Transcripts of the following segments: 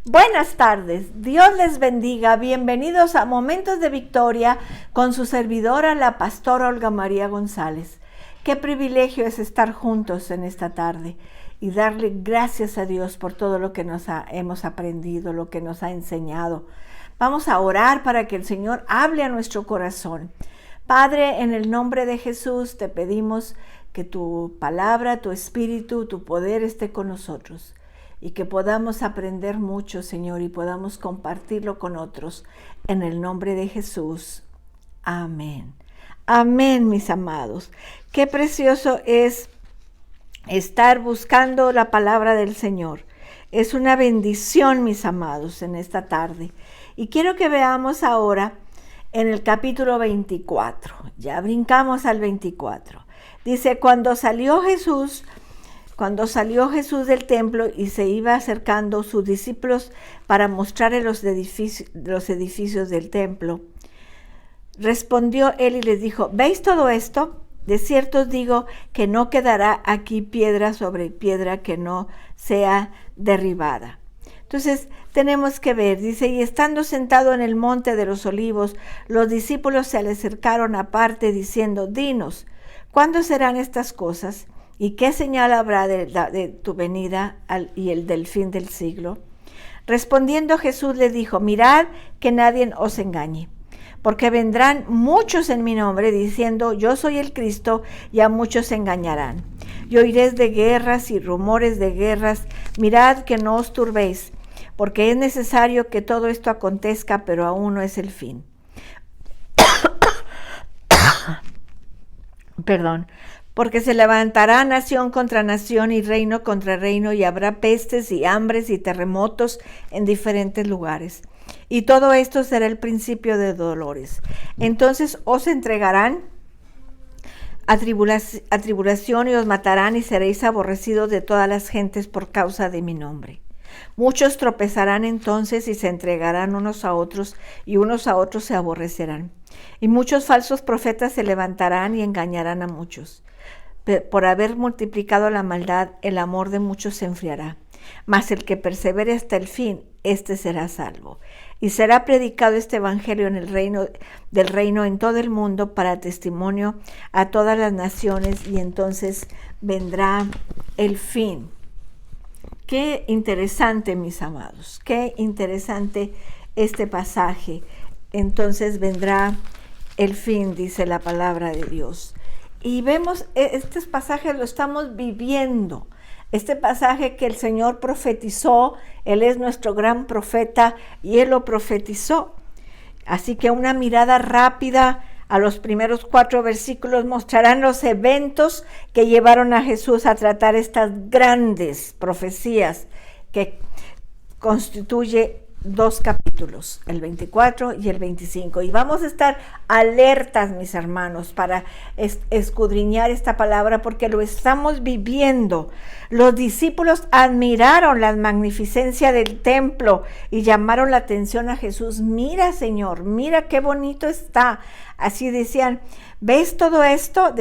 Buenas tardes, Dios les bendiga, bienvenidos a Momentos de Victoria con su servidora, la pastora Olga María González. Qué privilegio es estar juntos en esta tarde y darle gracias a Dios por todo lo que hemos aprendido, lo que nos ha enseñado. Vamos a orar para que el Señor hable a nuestro corazón. Padre, en el nombre de Jesús te pedimos que tu palabra, tu espíritu, tu poder esté con nosotros. Y que podamos aprender mucho, Señor, y podamos compartirlo con otros. En el nombre de Jesús. Amén. Amén, mis amados. Qué precioso es estar buscando la palabra del Señor. Es una bendición, mis amados, en esta tarde. Y quiero que veamos ahora en el capítulo 24. Ya brincamos al 24. Dice, cuando salió Jesús del templo y se iba acercando sus discípulos para mostrarle los edificios del templo, respondió él y les dijo, ¿veis todo esto? De cierto os digo que no quedará aquí piedra sobre piedra que no sea derribada. Entonces tenemos que ver, dice, y estando sentado en el monte de los olivos, los discípulos se le acercaron aparte diciendo, dinos, ¿cuándo serán estas cosas? ¿Y qué señal habrá de tu venida y el del fin del siglo? Respondiendo Jesús le dijo, mirad que nadie os engañe, porque vendrán muchos en mi nombre diciendo, yo soy el Cristo, y a muchos se engañarán. Y oiréis de guerras y rumores de guerras, mirad que no os turbéis, porque es necesario que todo esto acontezca, pero aún no es el fin. Perdón. Porque se levantará nación contra nación y reino contra reino, y habrá pestes y hambres y terremotos en diferentes lugares. Y todo esto será el principio de dolores. Entonces os entregarán a tribulación y os matarán y seréis aborrecidos de todas las gentes por causa de mi nombre. Muchos tropezarán entonces y se entregarán unos a otros y unos a otros se aborrecerán. Y muchos falsos profetas se levantarán y engañarán a muchos. Por haber multiplicado la maldad, el amor de muchos se enfriará. Mas el que persevere hasta el fin, éste será salvo. Y será predicado este evangelio en el reino en todo el mundo para testimonio a todas las naciones, y entonces vendrá el fin. Qué interesante, mis amados, qué interesante este pasaje. Entonces vendrá el fin, dice la palabra de Dios. Y vemos, estos pasajes lo estamos viviendo. Este pasaje que el Señor profetizó, Él es nuestro gran profeta y Él lo profetizó. Así que una mirada rápida a los primeros 4 versículos mostrarán los eventos que llevaron a Jesús a tratar estas grandes profecías que constituye 2 capítulos, el 24 y el 25. Y vamos a estar alertas, mis hermanos, para escudriñar esta palabra porque lo estamos viviendo. Los discípulos admiraron la magnificencia del templo y llamaron la atención a Jesús. Mira, Señor, mira qué bonito está. Así decían, ¿ves todo esto?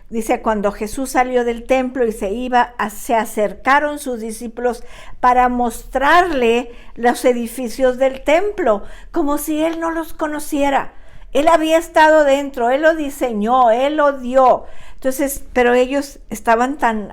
Dice, cuando Jesús salió del templo y se acercaron sus discípulos para mostrarle los edificios del templo, como si él no los conociera. Él había estado dentro, él lo diseñó, él lo dio. Entonces, pero ellos estaban tan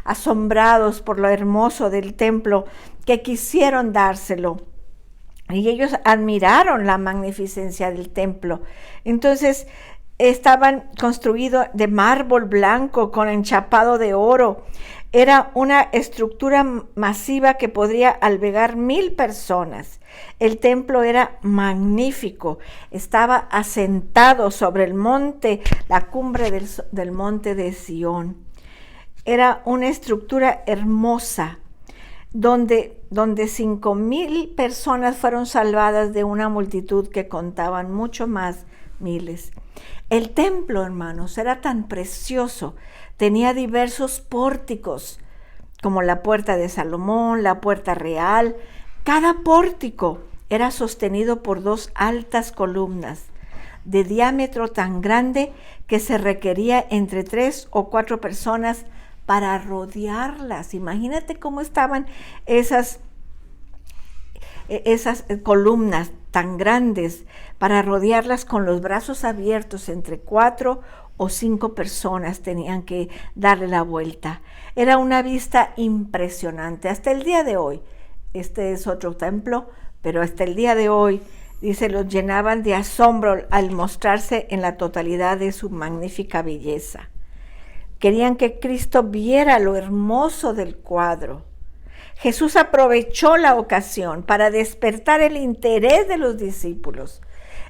asombrados por lo hermoso del templo que quisieron dárselo. Y ellos admiraron la magnificencia del templo. Entonces, estaban construidos de mármol blanco con enchapado de oro. Era una estructura masiva que podría albergar 1000 personas. El templo era magnífico. Estaba asentado sobre el monte, la cumbre del monte de Sión. Era una estructura hermosa, donde 5,000 personas fueron salvadas de una multitud que contaban mucho más miles. El templo, hermanos, era tan precioso. Tenía diversos pórticos, como la puerta de Salomón, la puerta real. Cada pórtico era sostenido por 2 altas columnas de diámetro tan grande que se requería entre 3 o 4 personas para rodearlas. Imagínate cómo estaban esas esas columnas tan grandes para rodearlas con los brazos abiertos. Entre 4 o 5 personas tenían que darle la vuelta. Era una vista impresionante. Hasta el día de hoy, este es otro templo, pero hasta el día de hoy, dice, los llenaban de asombro al mostrarse en la totalidad de su magnífica belleza. Querían que Cristo viera lo hermoso del cuadro. Jesús aprovechó la ocasión para despertar el interés de los discípulos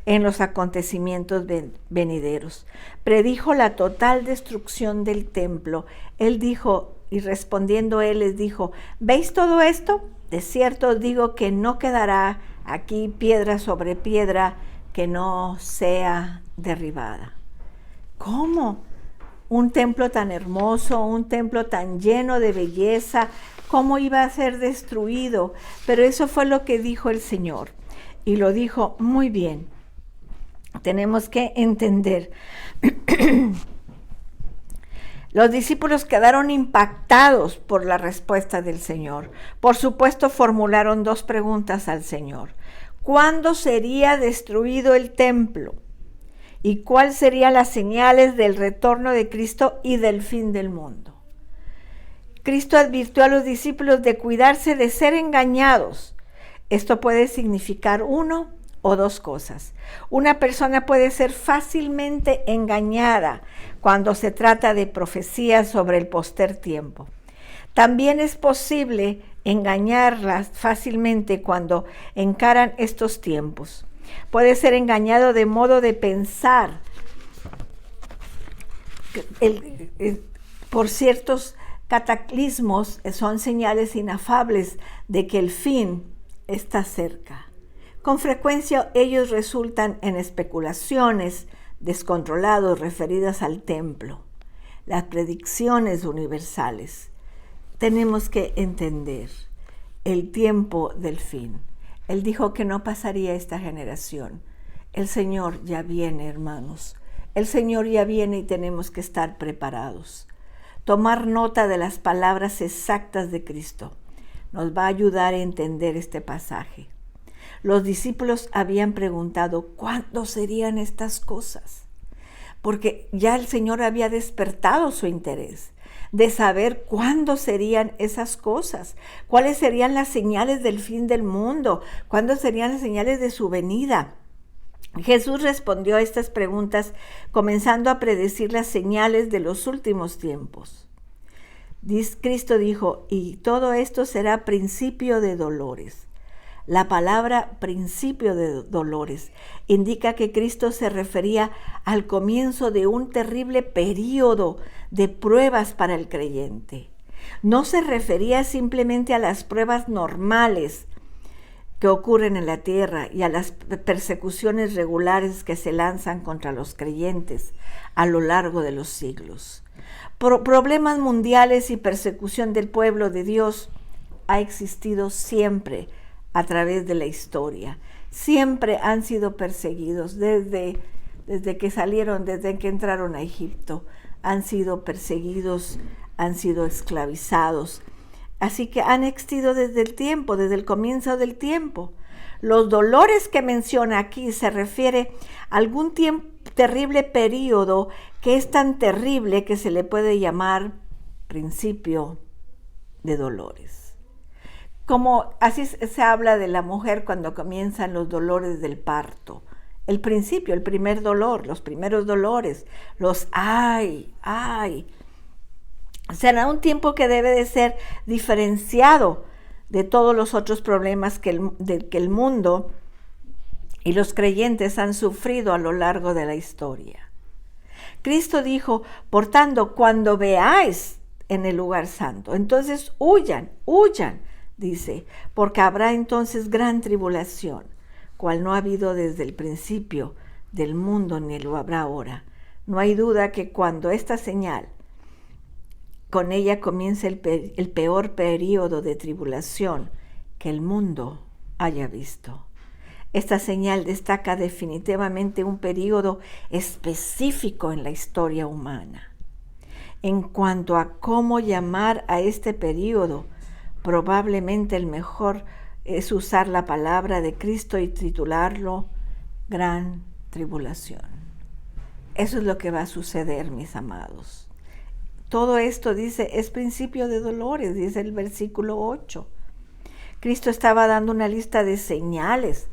en los acontecimientos venideros. Predijo la total destrucción del templo. Él dijo, y respondiendo él les dijo, ¿veis todo esto? De cierto os digo que no quedará aquí piedra sobre piedra que no sea derribada. ¿Cómo? Un templo tan hermoso, un templo tan lleno de belleza, ¿cómo iba a ser destruido? Pero eso fue lo que dijo el Señor. Y lo dijo muy bien. Tenemos que entender. Los discípulos quedaron impactados por la respuesta del Señor. Por supuesto, formularon 2 preguntas al Señor. ¿Cuándo sería destruido el templo? ¿Y cuáles serían las señales del retorno de Cristo y del fin del mundo? Cristo advirtió a los discípulos de cuidarse de ser engañados. Esto puede significar 1 o 2 cosas. Una persona puede ser fácilmente engañada cuando se trata de profecías sobre el poster tiempo. También es posible engañarlas fácilmente cuando encaran estos tiempos. Puede ser engañado de modo de pensar por ciertos cataclismos son señales inafables de que el fin está cerca. Con frecuencia ellos resultan en especulaciones descontroladas referidas al templo, las predicciones universales. Tenemos que entender el tiempo del fin. Él dijo que no pasaría esta generación. El Señor ya viene, hermanos. El Señor ya viene y tenemos que estar preparados. Tomar nota de las palabras exactas de Cristo nos va a ayudar a entender este pasaje. Los discípulos habían preguntado, ¿cuándo serían estas cosas? Porque ya el Señor había despertado su interés de saber cuándo serían esas cosas, cuáles serían las señales del fin del mundo, cuándo serían las señales de su venida. Jesús respondió a estas preguntas comenzando a predecir las señales de los últimos tiempos. Cristo dijo, y todo esto será principio de dolores. La palabra principio de dolores indica que Cristo se refería al comienzo de un terrible período de pruebas para el creyente. No se refería simplemente a las pruebas normales que ocurren en la tierra y a las persecuciones regulares que se lanzan contra los creyentes a lo largo de los siglos. Problemas mundiales y persecución del pueblo de Dios ha existido siempre a través de la historia. Siempre han sido perseguidos desde que salieron, desde que entraron a Egipto. Han sido perseguidos, han sido esclavizados. Así que han existido desde el comienzo del tiempo. Los dolores que menciona aquí se refiere a algún terrible periodo que es tan terrible que se le puede llamar principio de dolores. Como así se habla de la mujer cuando comienzan los dolores del parto. El principio, el primer dolor, los primeros dolores, los ay. Será un tiempo que debe de ser diferenciado de todos los otros problemas que el mundo y los creyentes han sufrido a lo largo de la historia. Cristo dijo, por tanto, cuando veáis en el lugar santo, entonces huyan, dice, porque habrá entonces gran tribulación, cual no ha habido desde el principio del mundo ni lo habrá ahora. No hay duda que cuando esta señal, con ella comienza el peor período de tribulación que el mundo haya visto. Esta señal destaca definitivamente un período específico en la historia humana. En cuanto a cómo llamar a este período, probablemente el mejor es usar la palabra de Cristo y titularlo Gran Tribulación. Eso es lo que va a suceder, mis amados. Todo esto, dice, es principio de dolores, dice el versículo 8. Cristo estaba dando una lista de señales,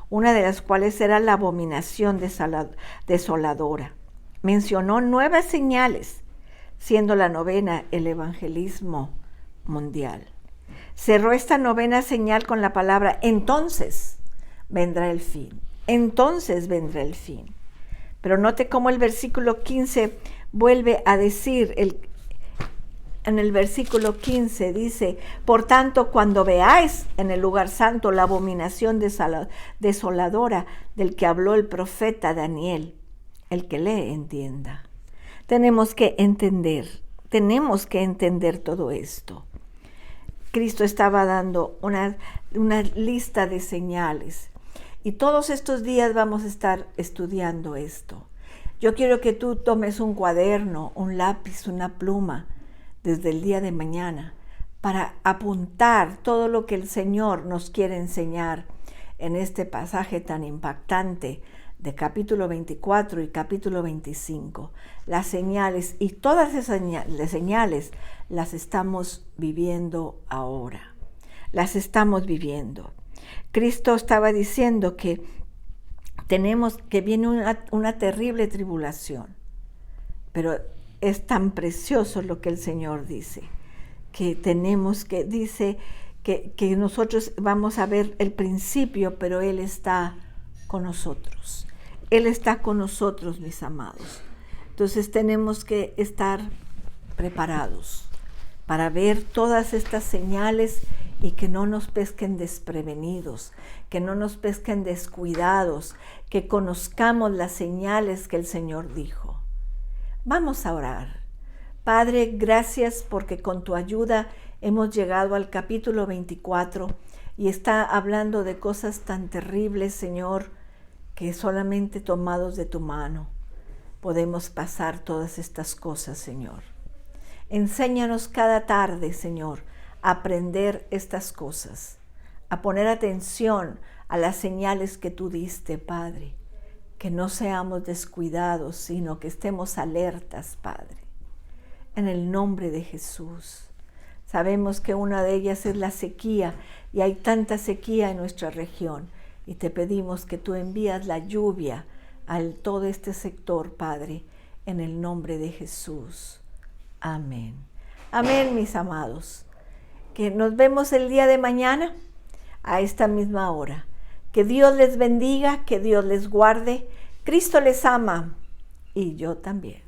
una de las cuales era la abominación desoladora. Mencionó 9 señales, siendo la 9ª el evangelismo mundial. Cerró esta 9ª señal con la palabra entonces vendrá el fin. Entonces vendrá el fin. Pero note cómo el versículo 15 vuelve a decir, en el versículo 15 dice, por tanto, cuando veáis en el lugar santo la abominación desoladora del que habló el profeta Daniel, el que lee entienda. Tenemos que entender todo esto. Cristo estaba dando una lista de señales y todos estos días vamos a estar estudiando esto. Yo quiero que tú tomes un cuaderno, un lápiz, una pluma desde el día de mañana para apuntar todo lo que el Señor nos quiere enseñar en este pasaje tan impactante de capítulo 24 y capítulo 25. Las señales, y todas esas señales las estamos viviendo ahora. Las estamos viviendo. Cristo estaba diciendo que viene una terrible tribulación, pero es tan precioso lo que el Señor dice, dice que nosotros vamos a ver el principio, pero Él está con nosotros. Él está con nosotros, mis amados. Entonces tenemos que estar preparados para ver todas estas señales y que no nos pesquen desprevenidos, que no nos pesquen descuidados, que conozcamos las señales que el Señor dijo. Vamos a orar. Padre, gracias porque con tu ayuda hemos llegado al capítulo 24 y está hablando de cosas tan terribles, Señor, que solamente tomados de tu mano podemos pasar todas estas cosas, Señor. Enséñanos cada tarde, Señor, a aprender estas cosas, a poner atención a las señales que tú diste, Padre, que no seamos descuidados, sino que estemos alertas, Padre. En el nombre de Jesús. Sabemos que una de ellas es la sequía y hay tanta sequía en nuestra región. Y te pedimos que tú envías la lluvia a todo este sector, Padre, en el nombre de Jesús. Amén. Amén, mis amados. Que nos vemos el día de mañana a esta misma hora. Que Dios les bendiga, que Dios les guarde. Cristo les ama y yo también.